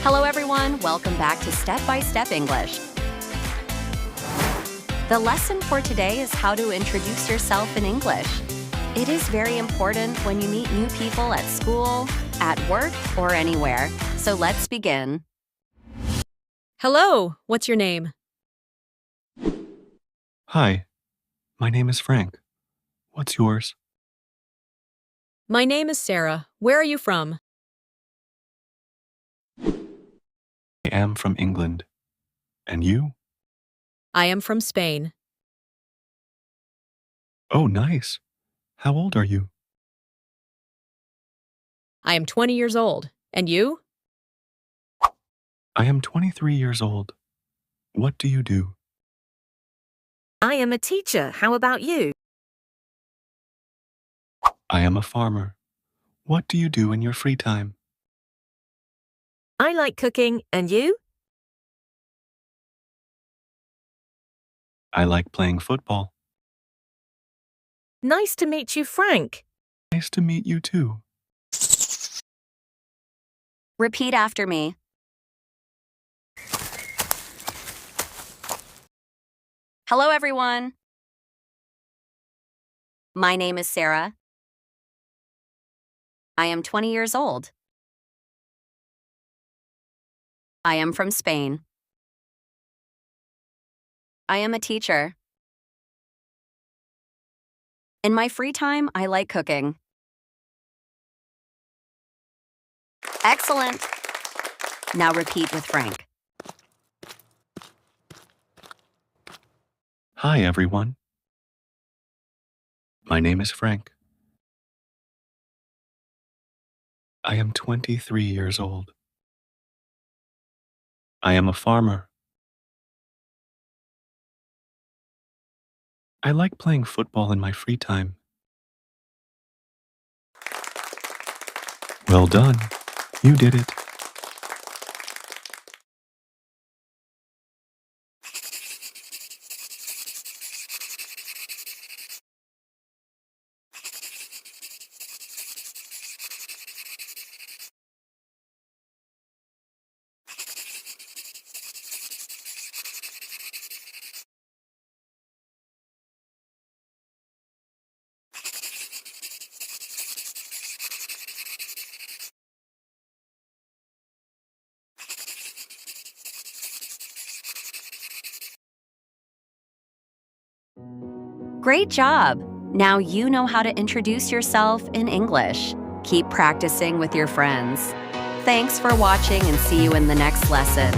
Hello everyone, welcome back to Step by Step English. The lesson for today is how to introduce yourself in English. It is very important when you meet new people at school, at work, or anywhere. So let's begin. Hello, what's your name? Hi, my name is Frank. What's yours? My name is Sarah. Where are you from? I am from England. And you? I am from Spain. Oh, nice. How old are you? I am 20 years old. And you? I am 23 years old. What do you do? I am a teacher. How about you? I am a farmer. What do you do in your free time? I like cooking, and you? I like playing football. Nice to meet you, Frank. Nice to meet you too. Repeat after me. Hello everyone. My name is Sarah. I am 20 years old. I am from Spain. I am a teacher. In my free time, I like cooking. Excellent. Now repeat with Frank. Hi, everyone. My name is Frank. I am 23 years old. I am a farmer. I like playing football in my free time. Well done. You did it. Great job! Now you know how to introduce yourself in English. Keep practicing with your friends. Thanks for watching and see you in the next lesson.